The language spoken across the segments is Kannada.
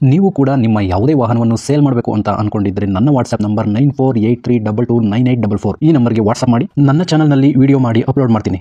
ನೀವು ಕೂಡ ನಿಮ್ಮ ಯಾವುದೇ ವಾಹನವನ್ನು ಸೇಲ್ ಮಾಡಬೇಕು ಅಂತ ಅನ್ಕೊಂಡಿದ್ರೆ ನನ್ನ ವಾಟ್ಸ್ಆಪ್ ನಂಬರ್ 9483229844 ಈ ನಂಬರ್ಗೆ ವಾಟ್ಸ್ಆಪ್ ಮಾಡಿ. ನನ್ನ ಚಾನಲ್ನಲ್ಲಿ ವಿಡಿಯೋ ಮಾಡಿ ಅಪ್ಲೋಡ್ ಮಾಡ್ತೀನಿ.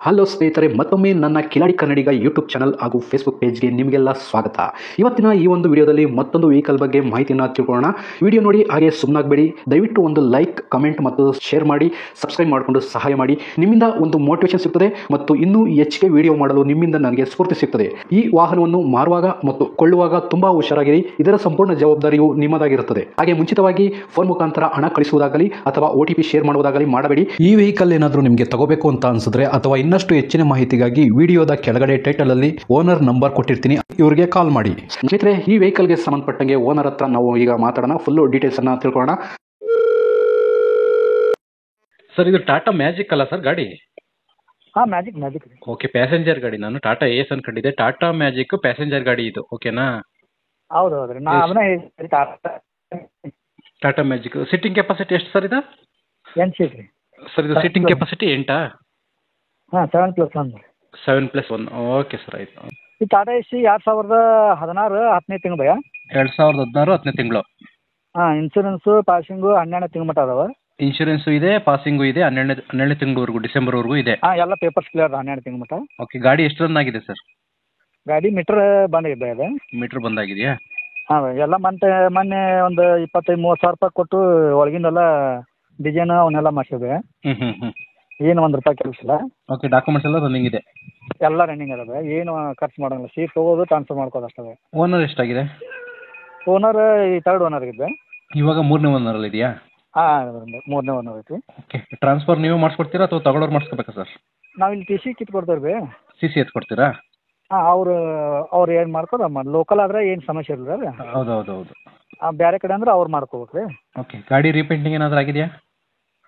ಹಲೋ ಸ್ನೇಹಿತರೆ, ಮತ್ತೊಮ್ಮೆ ನನ್ನ ಕಿಲಾಡಿ ಕನ್ನಡಿಗ ಯೂಟ್ಯೂಬ್ ಚಾನಲ್ ಹಾಗೂ ಫೇಸ್ಬುಕ್ ಪೇಜ್ಗೆ ನಿಮಗೆಲ್ಲ ಸ್ವಾಗತ. ಇವತ್ತಿನ ಈ ಒಂದು ವಿಡಿಯೋದಲ್ಲಿ ಮತ್ತೊಂದು ವೆಹಿಕಲ್ ಬಗ್ಗೆ ಮಾಹಿತಿಯನ್ನು ತಿಳ್ಕೊಳ್ಳೋಣ. ವಿಡಿಯೋ ನೋಡಿ ಹಾಗೆ ಸುಮ್ಮನಾಗಬೇಡಿ. ದಯವಿಟ್ಟು ಒಂದು ಲೈಕ್, ಕಮೆಂಟ್ ಮತ್ತು ಶೇರ್ ಮಾಡಿ, ಸಬ್ಸ್ಕ್ರೈಬ್ ಮಾಡಿಕೊಂಡು ಸಹಾಯ ಮಾಡಿ. ನಿಮ್ಮಿಂದ ಒಂದು ಮೋಟಿವೇಶನ್ ಸಿಗ್ತದೆ ಮತ್ತು ಇನ್ನೂ ಹೆಚ್ಚಿಗೆ ವಿಡಿಯೋ ಮಾಡಲು ನಿಮ್ಮಿಂದ ನನಗೆ ಸ್ಫೂರ್ತಿ ಸಿಗ್ತದೆ. ಈ ವಾಹನವನ್ನು ಮಾರುವಾಗ ಮತ್ತು ಕೊಳ್ಳುವಾಗ ತುಂಬಾ ಹುಷಾರಾಗಿರಿ. ಇದರ ಸಂಪೂರ್ಣ ಜವಾಬ್ದಾರಿಯು ನಿಮ್ಮದಾಗಿರುತ್ತದೆ. ಹಾಗೆ ಮುಂಚಿತವಾಗಿ ಫೋನ್ ಮುಖಾಂತರ ಹಣ ಕಳಿಸುವುದಾಗಲಿ ಅಥವಾ OTP ಶೇರ್ ಮಾಡುವುದಾಗಲಿ ಮಾಡಬೇಡಿ. ಈ ವೆಹಿಕಲ್ ಏನಾದರೂ ನಿಮಗೆ ತಗೋಬೇಕು ಅಂತ ಅನ್ಸಿದ್ರೆ ಅಥವಾ ಇನ್ನಷ್ಟು ಹೆಚ್ಚಿನ ಮಾಹಿತಿಗಾಗಿ ವಿಡಿಯೋದ ಕೆಳಗಡೆ ಟೈಟಲ್ ಅಲ್ಲಿ ಓನರ್ ನಂಬರ್ ಕೊಟ್ಟಿರ್ತೀನಿ, ಇವರಿಗೆ ಕಾಲ್ ಮಾಡಿ. ಸ್ನೇಹಿತರೆ, ಈ ವೆಹಿಕಲ್ಗೆ ಸಂಬಂಧಪಟ್ಟಂಗೆ ಓನರ್ ಹತ್ರ ನಾವು ಈಗ ಮಾತಾಡೋಣ. ಫುಲ್ ಡೀಟೇಲ್ಸ್ ಅನ್ನ ತಿಳ್ಕೊಳ್ಳೋಣ. ಸರ್, ಇದು ಟಾಟಾ ಮ್ಯಾಜಿಕ್ ಅಲ್ಲ ಸರ್ ಗಾಡಿ? ಮ್ಯಾಜಿಕ್ ಓಕೆ, ಪ್ಯಾಸೆಂಜರ್ ಗಾಡಿ. ನಾನು ಟಾಟಾ ಏಸ್ ಅನ್ಕೊಂಡಿದ್ದೆ. ಟಾಟಾ ಮ್ಯಾಜಿಕ್ ಪ್ಯಾಸೆಂಜರ್ ಗಾಡಿ ಇದು, ಓಕೆನಾ? ಹೌದ್ರಿ, ಟಾಟಾ ಮ್ಯಾಜಿಕ್ ಸಿಟ್ಟಿಂಗ್ ಕೆಪಾಸಿಟಿ ಎಷ್ಟು ಸರ್ ಇದು? 8 ಸೀಟ್ ರೀ ಸರ್. ಇದು ಸಿಟ್ಟಿಂಗ್ ಕೆಪಾಸಿಟಿ 8? 7+1. 7+1. ಓಕೆ ಸರ್, ಆಯ್ತು. ಈ ಟಾಟಾ ಎಸಿ 2016 10ನೇ ತಿಂಗಳು ಭಯ. 2016 10ನೇ ತಿಂಗಳು. ಇನ್ಶೂರೆನ್ಸು ಪಾಸಿಂಗು 12ನೇ ತಿಂಗಳು ಮಟ್ಟ ಅದಾವ. ಇನ್ಶೂರೆನ್ಸು ಇದೆ, ಪಾಸಿಂಗು ಇದೆ, 12ನೇ ತಿಂಗಳವರೆಗೂ, ಡಿಸೆಂಬರ್ವರೆಗೂ ಇದೆ. ಎಲ್ಲ ಪೇಪರ್ಸ್ ಕ್ಲಿಯರ್ 12ನೇ ತಿಂಗಳು ಮಟ್ಟ. ಓಕೆ, ಗಾಡಿ ಎಷ್ಟು ರನ್ ಆಗಿದೆ ಸರ್? ಗಾಡಿ ಮೀಟರ್ ಬಂದಿದೆ ಅದು. ಮೀಟರ್ ಬಂದಾಗಿದೆಯಾ? ಎಲ್ಲ ಮೊನ್ನೆ ಒಂದು 25-30 ಸಾವಿರ ರೂಪಾಯಿ ಕೊಟ್ಟು ಒಳಗಿಂದೆಲ್ಲ ಡಿಸೈನ್ ಅವನ್ನೆಲ್ಲ ಮಾಡಿಸಿದೆ. ಏನು ₹1 ಕೆಲಸ ಇಲ್ಲ. ಓಕೆ, ಡಾಕ್ಯುಮೆಂಟ್ಸ್ ಎಲ್ಲ ರನ್ನಿಂಗ್ ಇದೆ? ಎಲ್ಲ ರನ್ನಿಂಗ್ ಅದಾವೆ, ಏನು ಖರ್ಚು ಮಾಡೋಂಗಿಲ್ಲ. ಸೀಟ್ ತೊಗೋದು, ಟ್ರಾನ್ಸ್ಫರ್ ಮಾಡ್ಕೋದು ಅಷ್ಟೇ. ಓನರ್ ಎಷ್ಟಾಗಿದೆ? ಓನರ್ ಈ 3rd ಓನರ್ ಇದ್ದೆ. ಇವಾಗ 3ನೇ ಓನರಲ್ಲಿ ಇದೆಯಾ? 3ನೇ ಓನರ್ ಐತಿ. ಓಕೆ, ಟ್ರಾನ್ಸ್ಫರ್ ನೀವೇ ಮಾಡಿಸ್ಕೊಡ್ತೀರಾ ಅಥವಾ ತಗೊಳ್ಳೋರು ಮಾಡಿಸ್ಕೋಬೇಕಾ ಸರ್? ನಾವು ಇಲ್ಲಿ TC ಕಿತ್ತು ಕೊಡ್ತೇವೆ ರೀ. CC ಎತ್ತು ಕೊಡ್ತೀರಾ? ಅವ್ರು ಏನು ಮಾಡ್ಕೋದು ಲೋಕಲ್ ಆದ್ರೆ ಏನು ಸಮಸ್ಯೆ ಇಲ್ಲ ರೀ. ಹೌದು. ಬೇರೆ ಕಡೆ ಅಂದ್ರೆ ಅವ್ರು ಮಾಡ್ಕೋಬೇಕು ರೀ. ಓಕೆ, ಗಾಡಿ ರೀಪೇಂಟಿಂಗ್ ಏನಾದರೂ ಆಗಿದೆಯಾ?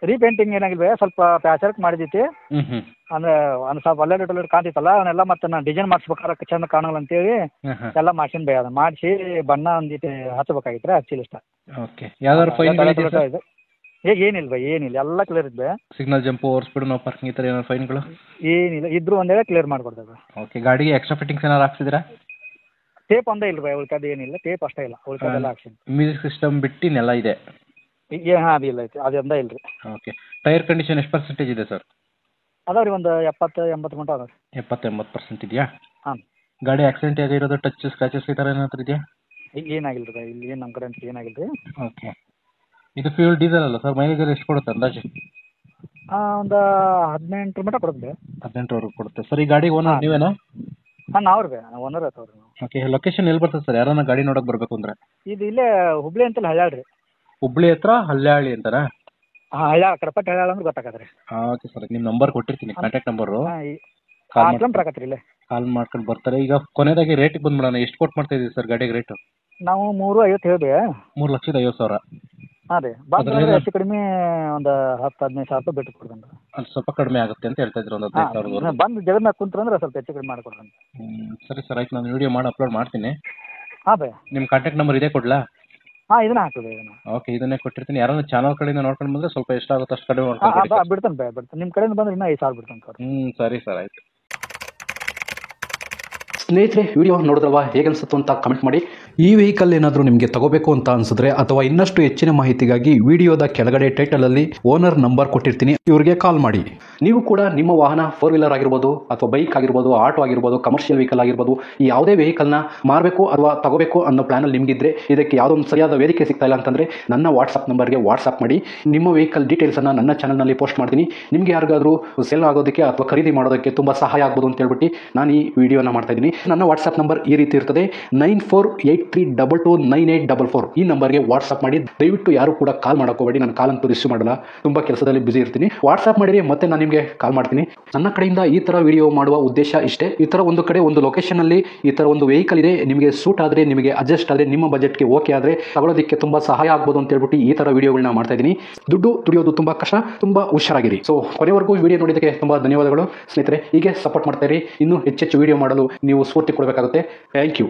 ರೀಪೇಂಟಿಂಗ್ ಏನಾಗಿಲ್ಲ, ಸ್ವಲ್ಪ ಪ್ಯಾಚರ್ಕ್ ಮಾಡಿದೈತಿ. ಅಂದ್ರೆ ಒಂದು ಸ್ವಲ್ಪ ಒಳ್ಳೆ ಕಾಣ್ತಿತ್ತಲ್ಲ, ಅವನ್ನೆಲ್ಲ ಮತ್ತೆ ನಾನು ಡಿಸೈನ್ ಮಾಡಿಸ್ಬೇಕಾದ್ರೆ ಚಂದ ಕಾಣಲ್ಲ ಅಂತೇಳಿ ಎಲ್ಲ ಮಾಡ್ಸಿನ ಬೈ ಅದು ಮಾಡಿಸಿ ಬಣ್ಣ ಒಂದಿಟ್ಟು ಹಚ್ಚಬೇಕಾಗಿತ್ತು, ಹಚ್ಚಿಲ್ಲ ಇಷ್ಟ. ಓಕೆ, ಯಾವ್ದಾದ್ರು ಫೈನ್ ಏನಿಲ್ಲ ಬೈ, ಏನಿಲ್ಲ, ಎಲ್ಲ ಕ್ಲಿಯರ್ ಇದೆ. Signal jump, over speed, no parking ಈ ಥರ ಏನಾದ್ರು ಫೈನ್ಗಳು? ಏನಿಲ್ಲ, ಇದ್ರು ಒಂದೇ ಕ್ಲಿಯರ್ ಮಾಡ್ಕೊಡ್ತೇವೆ. ಓಕೆ, ಗಾಡಿಗೆ ಎಕ್ಸ್ಟ್ರಾ ಫಿಟ್ಟಿಂಗ್ಸ್ ಏನಾದ್ರು ಹಾಕ್ಸಿದ್ದೀರಾ? ಟೇಪ್ ಒಂದೇ ಇಲ್ಲ ಬೈ, ಉಳ್ಕದ ಏನಿಲ್ಲ, ಟೇಪ್ ಅಷ್ಟೇ ಇಲ್ಲ, ಉಳ್ಕದೆಲ್ಲ ಹಾಕ್ಸಿನಿ. ಮ್ಯೂಸಿಕ್ ಸಿಸ್ಟಮ್ ಬಿಟ್ಟಿನೆಲ್ಲ ಇದೆ? ಅದಿಲ್ಲ ಐತಿ, ಅದೊಂದೇ ಇಲ್ಲ ರೀ. ಓಕೆ, ಟೈರ್ ಕಂಡೀಷನ್ ಎಷ್ಟು ಪರ್ಸೆಂಟೇಜ್ ಇದೆ ಸರ್? ಅದಾವ ರೀ, ಒಂದು 70-80 ಗಂಟೆ ಅದಾವ. 70-80% ಇದೆಯಾ? ಗಾಡಿ ಆಕ್ಸಿಡೆಂಟ್ ಆಗಿರೋದು, ಟಚ್ ಸ್ಕ್ರಾಚಸ್ ಈ ಥರ ಏನಾದ್ರು ಇದೆಯಾ? ಏನಾಗಿಲ್ಲ ರೀ, ಇಲ್ಲಿ ಏನು ನಮ್ಮ ಕಡೆ ಅಂತ ಏನಾಗಿಲ್ಲ ರೀ. ಓಕೆ, ಇದು ಫ್ಯೂಲ್ ಡೀಸೆಲ್ ಅಲ್ಲ ಸರ್? ಮೈಲೇಜ್ ಎಷ್ಟು ಕೊಡುತ್ತೆ ಅಂದಾಜು? ಒಂದು 18 ಮಟ್ಟ ಕೊಡುತ್ತೆ. 18ವರೆಗೂ ಕೊಡುತ್ತೆ ಸರ್. ಈ ಗಾಡಿ ಓನರ್ ನೀವೇನಾ? ನಾವು ರೀ ಓನರ್ ಆಯ್ತವ್ರಿ. ಓಕೆ, ಲೊಕೇಶನ್ ಎಲ್ಲಿ ಬರ್ತದೆ ಸರ್? ಯಾರನ್ನ ಗಾಡಿ ನೋಡೋಕೆ ಬರಬೇಕು ಅಂದ್ರೆ? ಇದು ಇಲ್ಲೇ ಹುಬ್ಳಿ ಅಂತಲ್ಲ, ಹಳ್ಯಾಳ ರೀ. ಹುಬ್ಳಿ ಹತ್ರ ಹಳ್ಳಿ ಅಂತಾರಾ? ಹಳ್ಯಾಳ, ಕಡಪಟ್ಟಿ ಹಳ್ಯಾಳ ಅಂದ್ರೆ ಗೊತ್ತಾಗತ್ತೆ ರೀ. ಓಕೆ ಸರ್, ನಿಮ್ಮ ನಂಬರ್ ಕೊಟ್ಟಿರ್ತೀನಿ, ಕಾಂಟ್ಯಾಕ್ಟ್ ನಂಬರು. ಕಿಲೋಮೀಟರ್ ಆಗತ್ತೆ ರೀ, ಇಲ್ಲೇ ಕಾಲ್ ಮಾಡ್ಕೊಂಡು ಬರ್ತಾರೆ. ಈಗ ಕೊನೆಯದಾಗಿ ರೇಟಿಗೆ ಬಂದ್ಬಿಡೋಣ. ಎಷ್ಟು ಕೊಟ್ಟು ಮಾಡ್ತಾ ಇದ್ದೀವಿ ಸರ್ ಗಾಡಿಗೆ ರೇಟು? ನಾವು 3.50 ಹೇಳಿದೆ. 3,50,000. ರೀ, ಬಂದ್ರೆ ಹೆಚ್ಚು ಕಡಿಮೆ ಒಂದು 10-15 ಸಾವಿರ ರೂಪಾಯಿ ಬಿಟ್ಟು ಕೊಡ್ತೇನೆ. ಅದು ಸ್ವಲ್ಪ ಕಡಿಮೆ ಆಗುತ್ತೆ ಅಂತ ಹೇಳ್ತಾ ಇದ್ರು, ಒಂದು 15,000. ಬಂದು ಜಗನ್ನಾಗ ಕುಂತ್ರಂದ್ರೆ ಸ್ವಲ್ಪ ಹೆಚ್ಚು ಕಡಿಮೆ ಮಾಡಿಕೊಡ್ತೇನೆ. ಸರಿ ಸರ್, ಆಯ್ತು. ನಾನು ವಿಡಿಯೋ ಮಾಡಿ ಅಪ್ಲೋಡ್ ಮಾಡ್ತೀನಿ. ಬೈ, ನಿಮ್ಮ ಕಾಂಟ್ಯಾಕ್ಟ್ ನಂಬರ್ ಇದೇ ಕೊಡ್ಲಾ? ಇದನ್ನ ಹಾಕಿದೆ. ಓಕೆ, ಇದನ್ನೇ ಕೊಟ್ಟಿರ್ತೀನಿ. ಯಾರಾದ್ರೂ ಚಾನಲ್ ಕಡೆಯಿಂದ ನೋಡ್ಕೊಂಡು ಬಂದ್ರೆ ಸ್ವಲ್ಪ ಎಷ್ಟಾಗುತ್ತೆ ಅಷ್ಟು ಕಡಿಮೆ ಮಾಡ್ಕೊಂಡು ಬಿಡ್ತೇನೆ. ನಿಮ್ಮ ಕಡೆಯಿಂದ ಬಂದ್ರೆ ಇನ್ನೂ 5 ಸಾವಿರ ಬಿಡ್ತೇನೆ. ಸರಿ ಸರ್, ಆಯ್ತು. ಸ್ನೇಹಿತರೆ, ವಿಡಿಯೋ ನೋಡಿದ್ರಲ್ವಾ, ಹೇಗನ್ಸುತ್ತೋ ಅಂತ ಕಮೆಂಟ್ ಮಾಡಿ. ಈ ವೆಹಿಕಲ್ ಏನಾದರೂ ನಿಮಗೆ ತಗೋಬೇಕು ಅಂತ ಅನ್ಸಿದ್ರೆ ಅಥವಾ ಇನ್ನಷ್ಟು ಹೆಚ್ಚಿನ ಮಾಹಿತಿಗಾಗಿ ವಿಡಿಯೋದ ಕೆಳಗಡೆ ಟೈಟಲ್ ಅಲ್ಲಿ ಓನರ್ ನಂಬರ್ ಕೊಟ್ಟಿರ್ತೀನಿ, ಇವರಿಗೆ ಕಾಲ್ ಮಾಡಿ. ನೀವು ಕೂಡ ನಿಮ್ಮ ವಾಹನ 4 ವೀಲರ್ ಆಗಿರ್ಬೋದು ಅಥವಾ ಬೈಕ್ ಆಗಿರ್ಬೋದು, ಆಟೋ ಆಗಿರ್ಬೋದು, ಕಮರ್ಷಿಯಲ್ ವೆಹಿಕಲ್ ಆಗಿರ್ಬೋದು, ಈ ಯಾವುದೇ ವೆಹಿಕಲ್ನ ಮಾರಬೇಕು ಅಥವಾ ತಗೋಬೇಕು ಅನ್ನೋ ಪ್ಲಾನಲ್ಲಿ ನಿಮಗಿದ್ರೆ, ಇದಕ್ಕೆ ಯಾವುದೋ ಒಂದು ಸರಿಯಾದ ವೇದಿಕೆ ಸಿಗ್ತಾ ಇಲ್ಲ ಅಂತಂದರೆ ನನ್ನ ವಾಟ್ಸಪ್ ನಂಬರ್ಗೆ ವಾಟ್ಸಪ್ ಮಾಡಿ. ನಿಮ್ಮ ವೆಹಿಕಲ್ ಡೀಟೇಲ್ಸನ್ನು ನನ್ನ ಚಾನಲ್ನಲ್ಲಿ ಪೋಸ್ಟ್ ಮಾಡ್ತೀನಿ. ನಿಮಗೆ ಯಾರಿಗಾದರೂ ಸೇಲ್ ಆಗೋದಕ್ಕೆ ಅಥವಾ ಖರೀದಿ ಮಾಡೋದಕ್ಕೆ ತುಂಬ ಸಹಾಯ ಆಗ್ಬೋದು ಅಂತ ಹೇಳ್ಬಿಟ್ಟು ನಾನು ಈ ವಿಡಿಯೋನ ಮಾಡ್ತಾ ಇದ್ದೀನಿ. ನನ್ನ ವಾಟ್ಸಪ್ ನಂಬರ್ ಈ ರೀತಿ ಇರ್ತದೆ, 9483229844. ಈ ನಂಬರ್ಗೆ ವಾಟ್ಸಪ್ ಮಾಡಿ. ದಯವಿಟ್ಟು ಯಾರು ಕೂಡ ಕಾಲ್ ಮಾಡೋಕೋಬೇಡಿ, ನಾನು ಕಾಲ್ ಅಂತೂ ರಿಸೀವ್ ಮಾಡಲ್ಲ, ತುಂಬ ಕೆಲಸದಲ್ಲಿ ಬಿಸಿ ಇರ್ತೀನಿ. ವಾಟ್ಸಪ್ ಮಾಡಿರಿ, ಮತ್ತೆ ನಾನು ನಿಮಗೆ ಕಾಲ್ ಮಾಡ್ತೀನಿ. ನನ್ನ ಕಡೆಯಿಂದ ಈ ಥರ ವಿಡಿಯೋ ಮಾಡುವ ಉದ್ದೇಶ ಇಷ್ಟೇ. ಈ ಥರ ಒಂದು ಕಡೆ ಒಂದು ಲೊಕೇಶನಲ್ಲಿ ಈ ಥರ ಒಂದು ವೆಹಿಕಲ್ ಇದೆ, ನಿಮಗೆ ಸೂಟ್ ಆದರೆ, ನಿಮಗೆ ಅಡ್ಜಸ್ಟ್ ಆದರೆ, ನಿಮ್ಮ ಬಜೆಟ್ಗೆ ಓಕೆ ಆದರೆ ತಗೊಳ್ಳೋದಕ್ಕೆ ತುಂಬ ಸಹಾಯ ಆಗ್ಬೋದು ಅಂತ ಹೇಳ್ಬಿಟ್ಟು ಈ ಥರ ವಿಡಿಯೋಗಳನ್ನ ಮಾಡ್ತಾ ಇದ್ದೀನಿ. ದುಡ್ಡು ದುಡಿಯೋದು ತುಂಬ ಕಷ್ಟ, ತುಂಬ ಹುಷಾರಾಗಿರಿ. ಸೊ ಕೊನೆವರೆಗೂ ವಿಡಿಯೋ ನೋಡಿದ್ದಕ್ಕೆ ತುಂಬ ಧನ್ಯವಾದಗಳು ಸ್ನೇಹಿತರೆ. ಹೀಗೆ ಸಪೋರ್ಟ್ ಮಾಡ್ತಾ ಇರಿ. ಇನ್ನೂ ಹೆಚ್ಚೆಚ್ಚು ವಿಡಿಯೋ ಮಾಡಲು ನೀವು ಸ್ಫೂರ್ತಿ ಕೊಡಬೇಕಾಗುತ್ತೆ. Thank you.